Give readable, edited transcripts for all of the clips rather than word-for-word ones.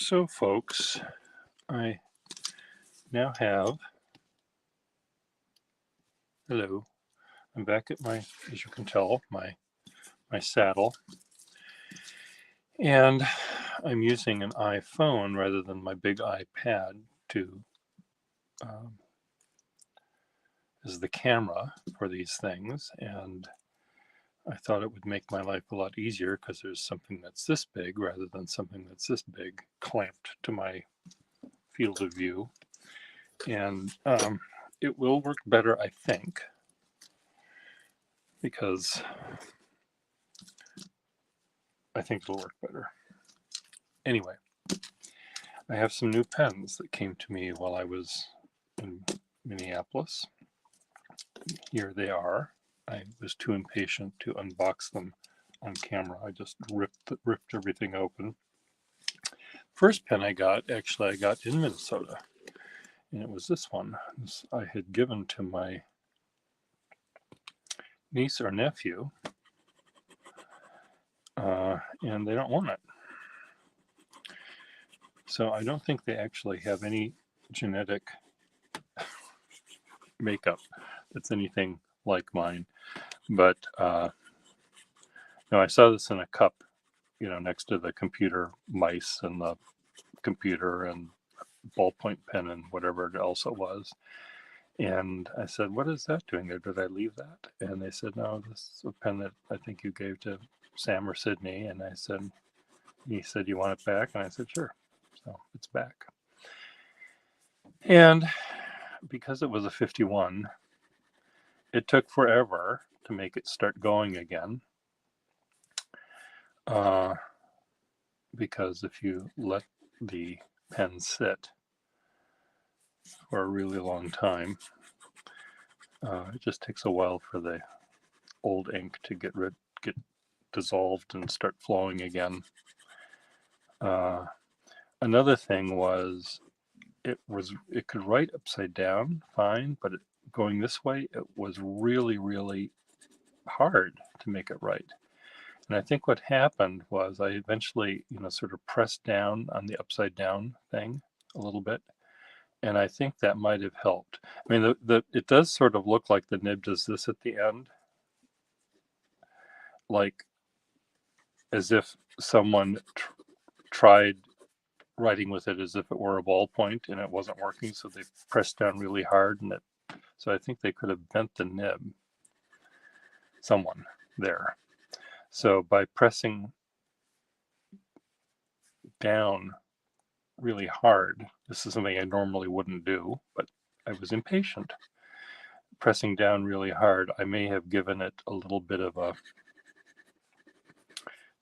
So folks, I now have, hello, I'm back at my, as you can tell, my saddle, and I'm using an iPhone rather than my big iPad to, um, as the camera for these things, and I thought it would make my life a lot easier because there's something that's this big rather than something that's this big clamped to my field of view, and it will work better, I think, because I think it'll work better. Anyway, I have some new pens that came to me while I was in Minneapolis. Here they are. I was too impatient to unbox them on camera. I just ripped everything open. First pen I got in Minnesota, and it was this one. This I had given to my niece or nephew, and they don't want it. So I don't think they actually have any genetic makeup that's anything like mine. But no, I saw this in a cup, next to the computer mice and the computer and ballpoint pen and whatever else it was. And I said, "What is that doing there? Did I leave that?" And they said, "No, this is a pen that I think you gave to Sam or Sydney." And he said, "You want it back?" And I said, "Sure." So it's back. And because it was a 51, it took forever to make it start going again. Because if you let the pen sit for a really long time, it just takes a while for the old ink to get dissolved and start flowing again. Another thing was it could write upside down fine, but going this way, it was really, really hard to make it right. And I think what happened was I eventually, sort of pressed down on the upside down thing a little bit. And I think that might have helped. I mean, it does sort of look like the nib does this at the end, like as if someone tried writing with it as if it were a ballpoint and it wasn't working, so they pressed down really hard, so I think they could have bent the nib, someone there. So by pressing down really hard, this is something I normally wouldn't do, but I was impatient. Pressing down really hard, I may have given it a little bit of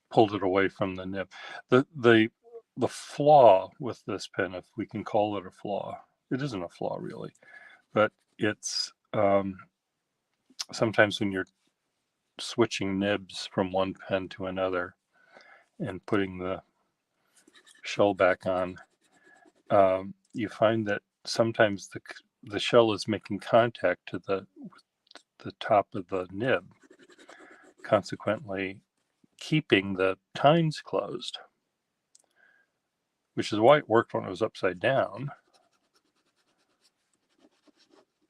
pulled it away from the nib. The flaw with this pen, if we can call it a flaw, it isn't a flaw really, but it's sometimes when you're switching nibs from one pen to another and putting the shell back on, you find that sometimes the shell is making contact to the top of the nib, consequently keeping the tines closed, which is why it worked when it was upside down,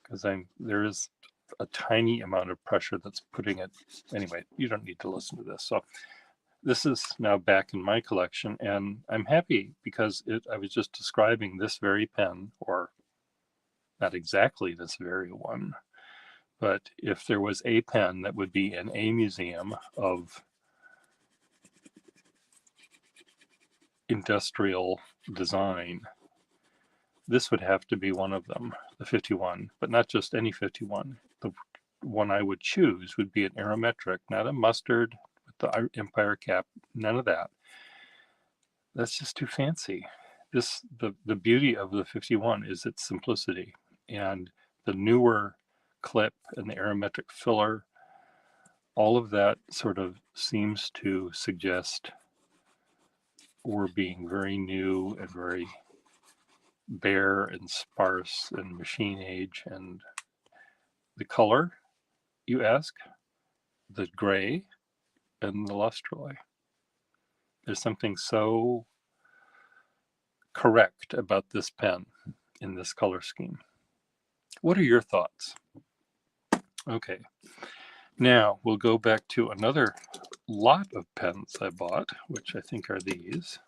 because there is a tiny amount of pressure that's putting it. Anyway, you don't need to listen to this. So this is now back in my collection, and I'm happy because I was just describing this very pen, or not exactly this very one, but if there was a pen that would be in a museum of industrial design, this would have to be one of them, the 51, but not just any 51. The one I would choose would be an Aerometric, not a mustard with the Empire cap, none of that. That's just too fancy. The beauty of the 51 is its simplicity, and the newer clip and the Aerometric filler, all of that sort of seems to suggest we're being very new and very bare and sparse and machine age. And the color, you ask, the gray and the lustroy. There's something so correct about this pen in this color scheme. What are your thoughts? Okay, now we'll go back to another lot of pens I bought, which I think are these.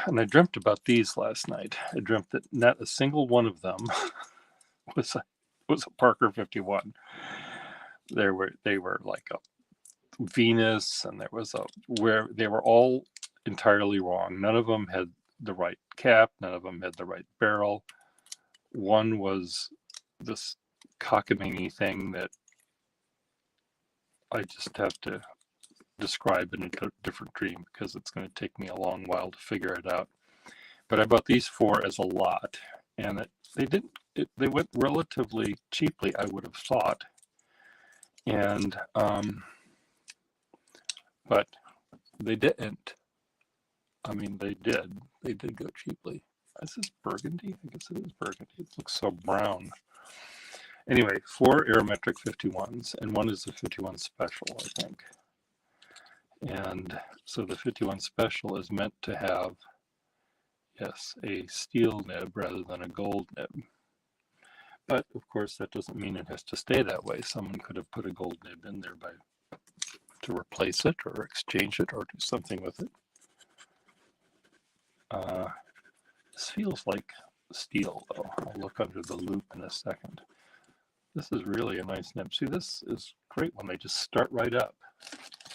And I dreamt about these last night. I dreamt that not a single one of them was a Parker 51. They were like a Venus, and there was where they were all entirely wrong. None of them had the right cap. None of them had the right barrel. One was this cockamamie thing that I just have to describe in a different dream because it's going to take me a long while to figure it out. But I bought these 4 as a lot, and they went relatively cheaply, I would have thought. And but they didn't. I mean, they did go cheaply. Is this burgundy? I guess it is burgundy. It looks so brown. Anyway, 4 Aerometric 51s, and one is a 51 Special, I think. And so the 51 Special is meant to have, yes, a steel nib rather than a gold nib. But of course, that doesn't mean it has to stay that way. Someone could have put a gold nib in there to replace it or exchange it or do something with it. This feels like steel, though. I'll look under the loop in a second. This is really a nice nib. See, this is great when they just start right up.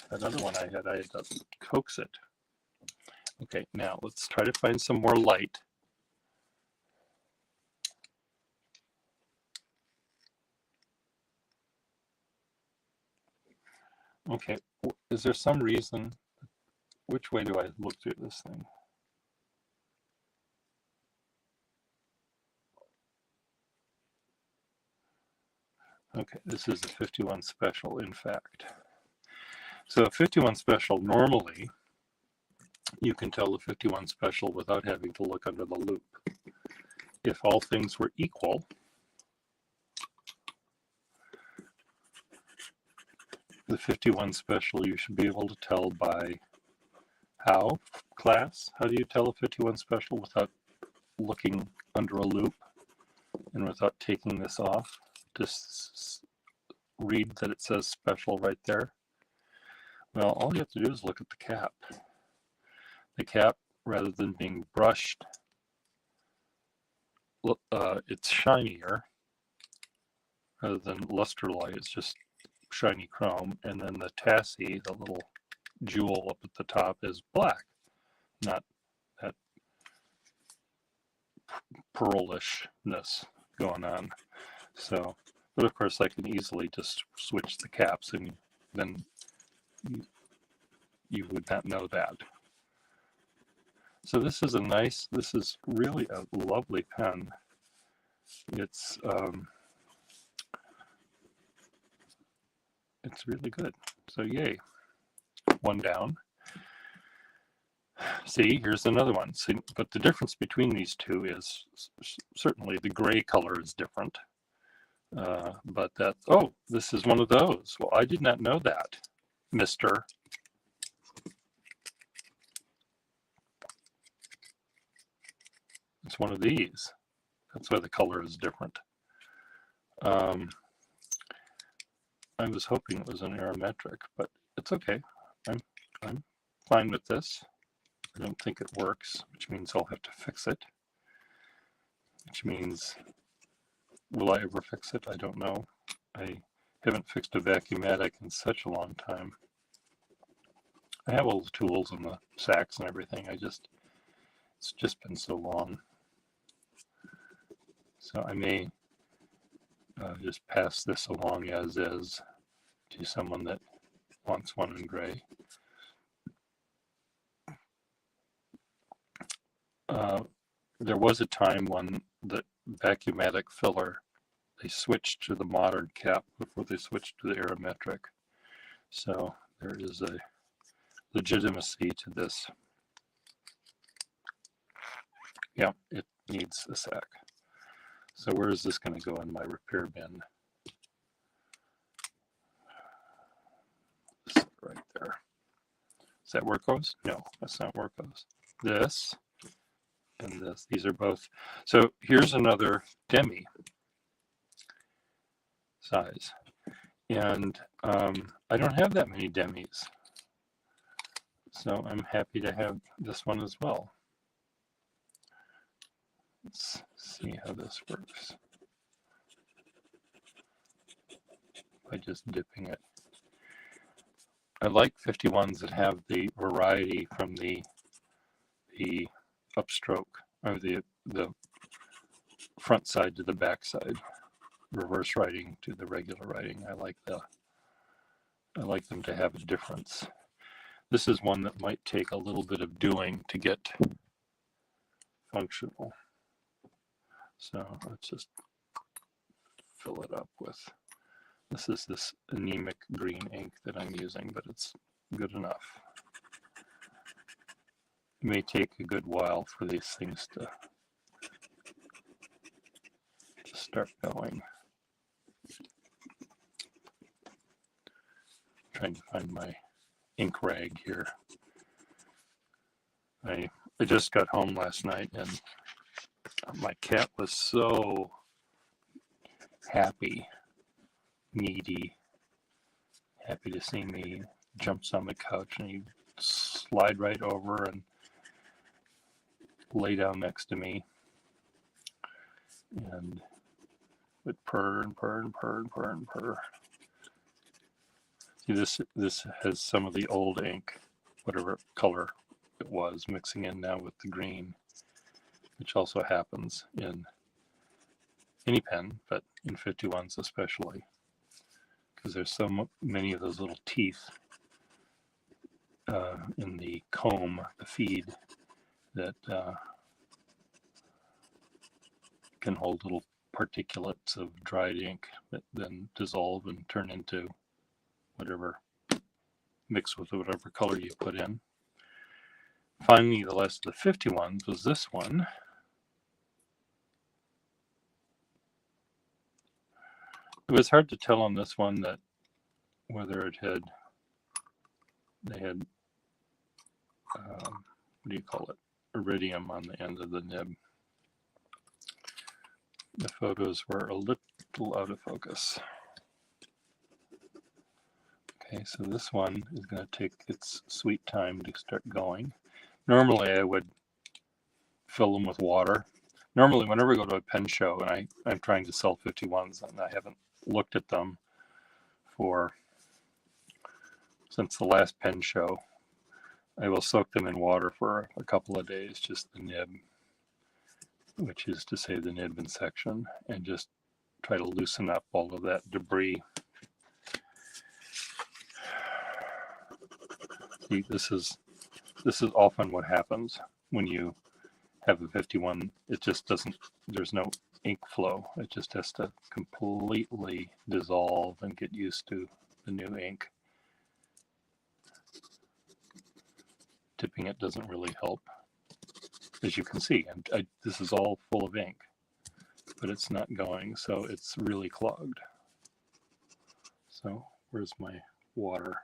That other one I had to coax it. Okay, now let's try to find some more light. Okay, is there some reason? Which way do I look through this thing? Okay, this is a 51 Special, in fact. So a 51 Special, normally, you can tell the 51 Special without having to look under the loop. If all things were equal, the 51 Special you should be able to tell by how? Class? How do you tell a 51 Special without looking under a loop and without taking this off? Just read that it says Special right there. Well, all you have to do is look at the cap. The cap, rather than being brushed, it's shinier rather than luster light. It's just shiny chrome, and then the tassie, the little jewel up at the top, is black, not that pearlishness going on. So, but of course I can easily just switch the caps, and then you would not know that. So this is this is really a lovely pen. It's really good. So yay, one down. See, here's another one. See, but the difference between these two is certainly the gray color is different. But oh, this is one of those. Well, I did not know that, mister. It's one of these. That's why the color is different. I was hoping it was an Aerometric, but it's okay. I'm fine with this. I don't think it works, which means I'll have to fix it. Which means, will I ever fix it? I don't know. I haven't fixed a Vacuumatic in such a long time. I have all the tools and the sacks and everything. It's just been so long. So I may just pass this along as is to someone that wants one in gray. There was a time when the Vacuumatic filler, they switched to the modern cap before they switched to the Aerometric. So there is a legitimacy to this. Yeah, it needs a sack. So where is this going to go in my repair bin? Right there. Is that where it goes? No, that's not where it goes. this and this. These are both. So here's another demi size. And I don't have that many demis. So I'm happy to have this one as well. Let's see how this works by just dipping it. I like 51s that have the variety from the upstroke, or the front side to the back side, reverse writing to the regular writing. I like them to have a difference. This is one that might take a little bit of doing to get functional. So let's just fill it up with, this is this anemic green ink that I'm using, but it's good enough. It may take a good while for these things to start going. Trying to find my ink rag here. I just got home last night and my cat was so happy, needy, happy to see me. Jumps on the couch and he slide right over and lay down next to me and would purr and purr and purr and purr and purr. See, this has some of the old ink, whatever color it was, mixing in now with the green, which also happens in any pen, but in 51s especially, because there's so many of those little teeth in the comb, the feed, that can hold little particulates of dried ink that then dissolve and turn into whatever, mix with whatever color you put in. Finally, the last of the 51s was this one. It was hard to tell on this one that whether it had, they had, what do you call it, iridium on the end of the nib. The photos were a little out of focus. Okay, so this one is going to take its sweet time to start going. Normally I would fill them with water. Normally whenever I go to a pen show and I'm trying to sell 51s and I haven't looked at them since the last pen show, I will soak them in water for a couple of days, just the nib, which is to say the nib and section, and just try to loosen up all of that debris. See, this is often what happens when you have a 51. It just doesn't, there's no ink flow. It just has to completely dissolve and get used to the new ink. Tipping it doesn't really help. As you can see, this is all full of ink, but it's not going, so it's really clogged. So where's my water?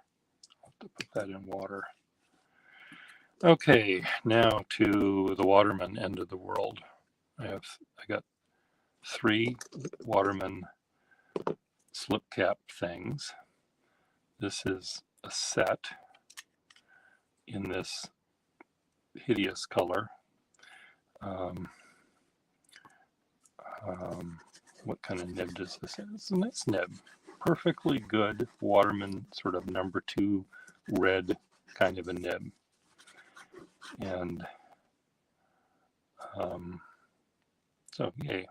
I'll have to put that in water. Okay, now to the Waterman end of the world. I got 3 Waterman slip cap things. This is a set in this hideous color. What kind of nib does this have? It's a nice nib. Perfectly good Waterman sort of number 2 red kind of a nib. And so yay,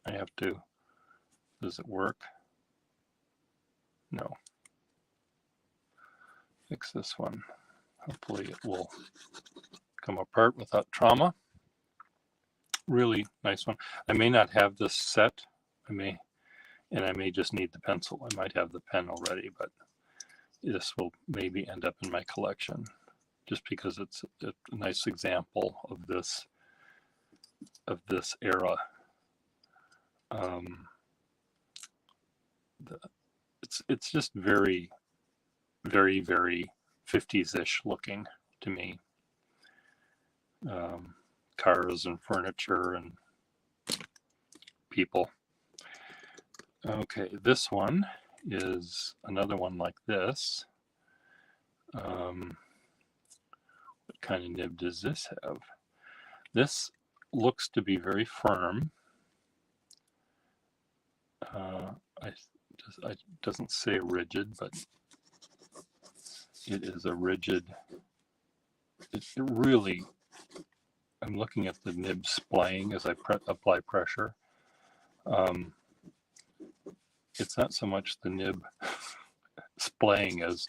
I have to, does it work? No. Fix this one. Hopefully it will come apart without trauma. Really nice one. I may not have this set. I may just need the pencil. I might have the pen already, but this will maybe end up in my collection just because it's a nice example of this era. It's just very, very, very 50s-ish looking to me. cars and furniture and people. Okay, this one is another one like this. What kind of nib does this have? This looks to be very firm. It doesn't say rigid, but it is a rigid. It really, I'm looking at the nib splaying as I apply pressure. It's not so much the nib splaying as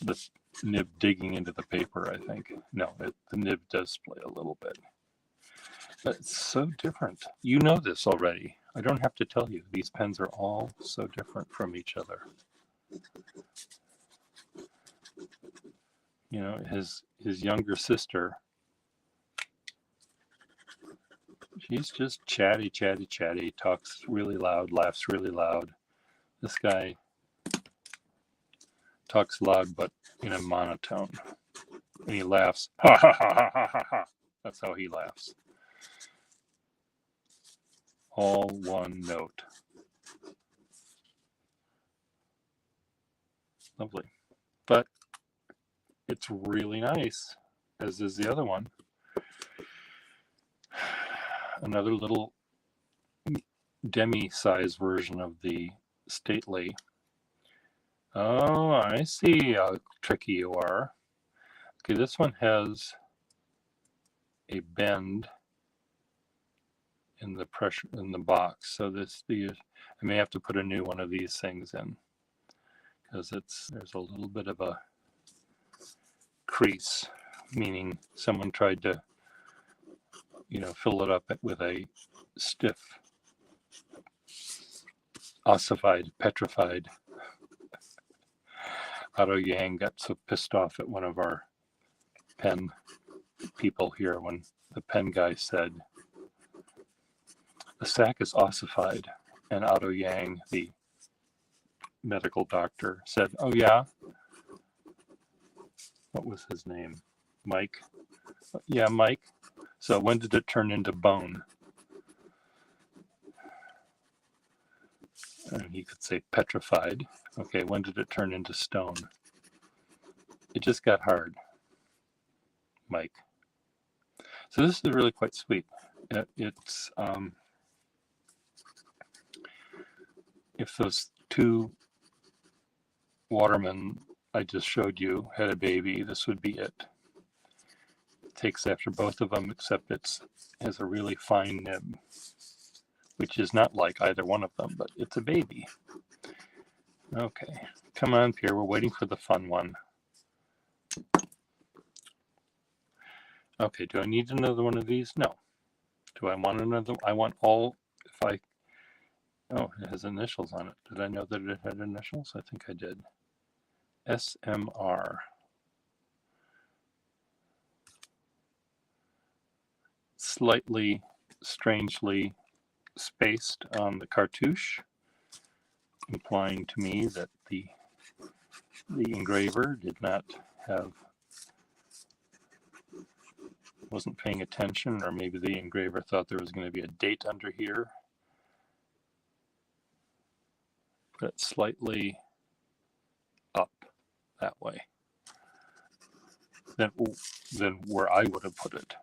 the nib digging into the paper, I think. No, the nib does splay a little bit. But it's so different. You know this already. I don't have to tell you. These pens are all so different from each other. You know, his younger sister, she's just chatty, talks really loud, laughs really loud. This guy talks loud, but in a monotone. And he laughs, ha ha ha ha ha ha ha. That's how he laughs. All one note. Lovely. But it's really nice, as is the other one. Another little demi-size version of the Stately. Oh, I see how tricky you are. Okay, this one has a bend in the pressure in the box, so I may have to put a new one of these things in because there's a little bit of a crease, meaning someone tried to, fill it up with a stiff, ossified, petrified. Otto Yang got so pissed off at one of our pen people here when the pen guy said, "The sac is ossified," and Otto Yang, the medical doctor, said, "Oh yeah? What was his name? Mike? Yeah, Mike. So when did it turn into bone?" And he could say petrified. Okay, when did it turn into stone? It just got hard, Mike. So this is really quite sweet. It's if those two Waterman I just showed you had a baby, this would be it. It takes after both of them, except it has a really fine nib, which is not like either one of them, but it's a baby. Okay, come on, Pierre, we're waiting for the fun one. Okay, do I need another one of these? No. Do I want another? I want all, oh, it has initials on it. Did I know that it had initials? I think I did. SMR. Slightly, strangely spaced on the cartouche, implying to me that the engraver wasn't paying attention, or maybe the engraver thought there was going to be a date under here. But slightly up that way than where I would have put it.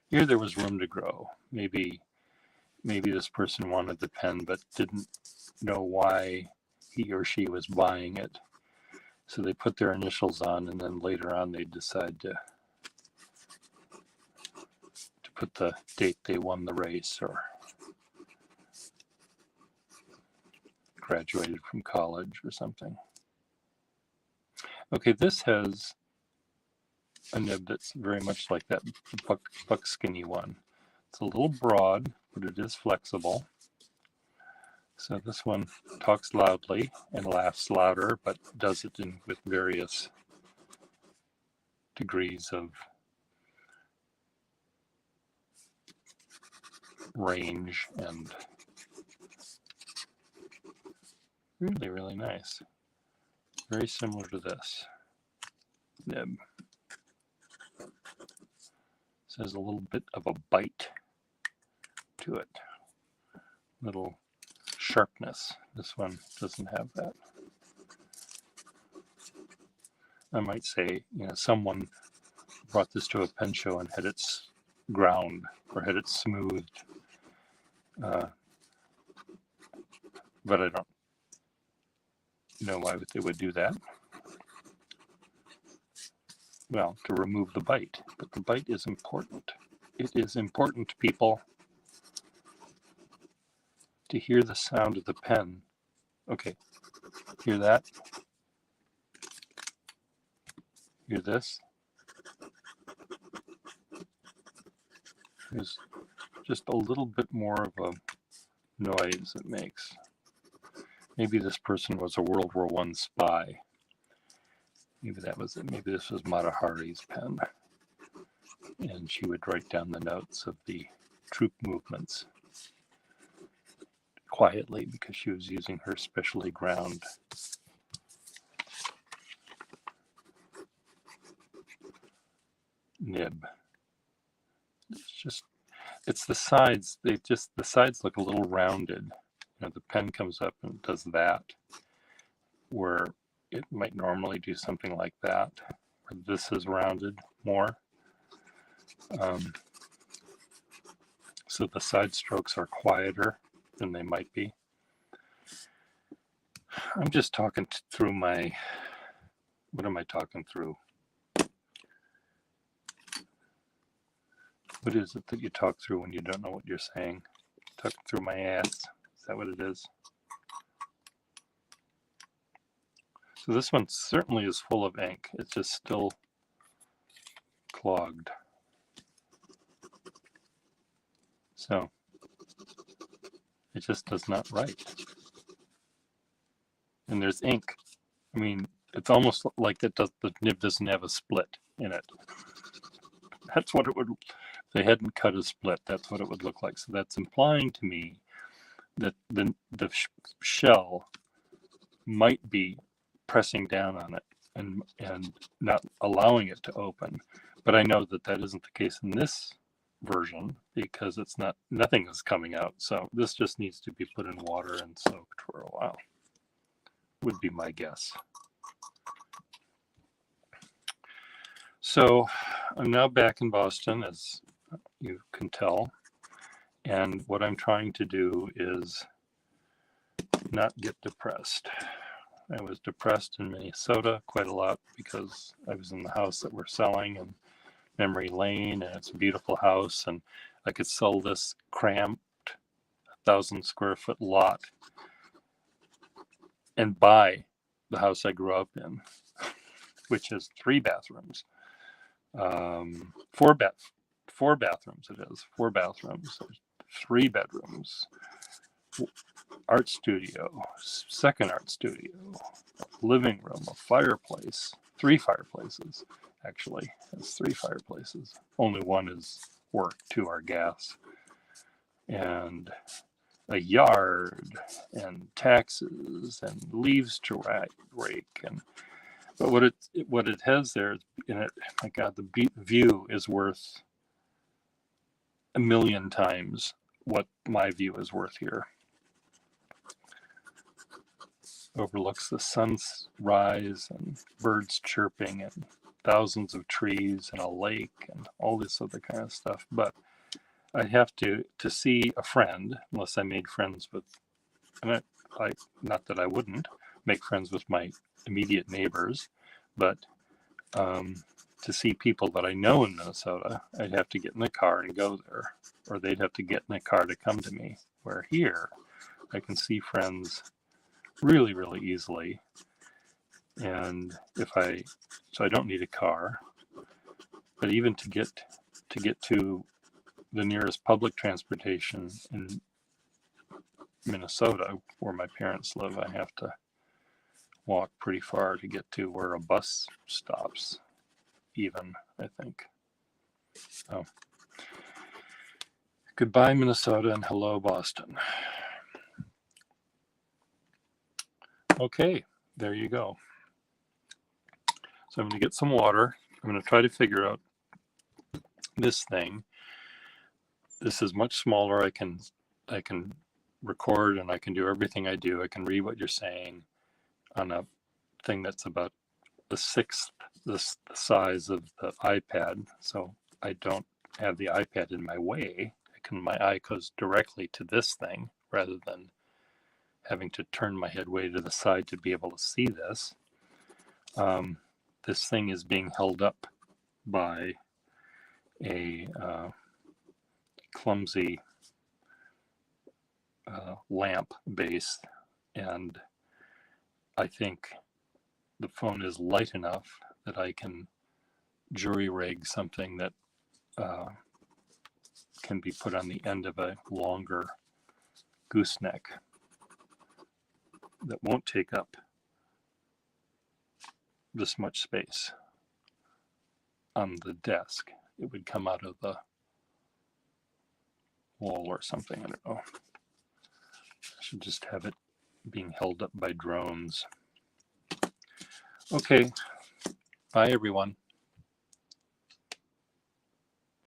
Here there was room to grow. Maybe this person wanted the pen but didn't know why he or she was buying it. So they put their initials on, and then later on they decide to put the date they won the race or graduated from college or something. Okay, this has a nib that's very much like that buckskinny one. It's a little broad, but it is flexible. So this one talks loudly and laughs louder, but does it with various degrees of range, and really, really nice. Very similar to this nib. This has a little bit of a bite to it, little sharpness. This one doesn't have that. I might say, someone brought this to a pen show and had it ground or had it smoothed, but I don't know why they would do that. Well, to remove the bite, but the bite is important. It is important, people, to hear the sound of the pen. Okay, hear that? Hear this? There's just a little bit more of a noise it makes. Maybe this person was a World War I spy. Maybe that was it. Maybe this was Mata Hari's pen. And she would write down the notes of the troop movements quietly because she was using her specially ground nib. It's the sides. The sides look a little rounded. The pen comes up and does that, where it might normally do something like that, where this is rounded more. So the side strokes are quieter than they might be. I'm just talking through what am I talking through? What is it that you talk through when you don't know what you're saying? Talking through my ass. Is that what it is? So this one certainly is full of ink. It's just still clogged. So it just does not write. And there's ink. I mean, it's almost like the nib doesn't have a split in it. That's what it would, if they hadn't cut a split, that's what it would look like. So that's implying to me that the shell might be pressing down on it and not allowing it to open. But I know that that isn't the case in this version because nothing is coming out. So this just needs to be put in water and soaked for a while, would be my guess. So I'm now back in Boston, as you can tell. And what I'm trying to do is not get depressed. I was depressed in Minnesota quite a lot because I was in the house that we're selling in Memory Lane, and it's a beautiful house, and I could sell this cramped 1,000 square foot lot and buy the house I grew up in, which has 3 bathrooms, 4 bathrooms. It is 4 bathrooms, 3 bedrooms, art studio, second art studio, living room, a fireplace, 3 fireplaces. Actually, it's 3 fireplaces. Only one is work, 2 are gas, and a yard, and taxes, and leaves to rake, but what it has there in it, my God, the view is worth 1,000,000 times what my view is worth here. Overlooks the sunrise and birds chirping and thousands of trees and a lake and all this other kind of stuff. But I have to see a friend, unless I made friends with, and not that I wouldn't make friends with my immediate neighbors, but to see people that I know in Minnesota, I'd have to get in the car and go there, or they'd have to get in the car to come to me. Where here, I can see friends really, really easily, and so I don't need a car. But even to get to the nearest public transportation in Minnesota, where my parents live, I have to walk pretty far to get to where a bus stops, even, I think. So, goodbye, Minnesota, and hello, Boston. Okay, there you go. So I'm going to get some water. I'm going to try to figure out this thing. This is much smaller. I can record and I can do everything I do. I can read what you're saying on a thing that's about the sixth the size of the iPad. So I don't have the iPad in my way. My eye goes directly to this thing rather than having to turn my head way to the side to be able to see this. This thing is being held up by a clumsy lamp base, and I think the phone is light enough that I can jury rig something that can be put on the end of a longer gooseneck that won't take up this much space on the desk. It would come out of the wall or something. I don't know. I should just have it being held up by drones. Okay. Bye, everyone.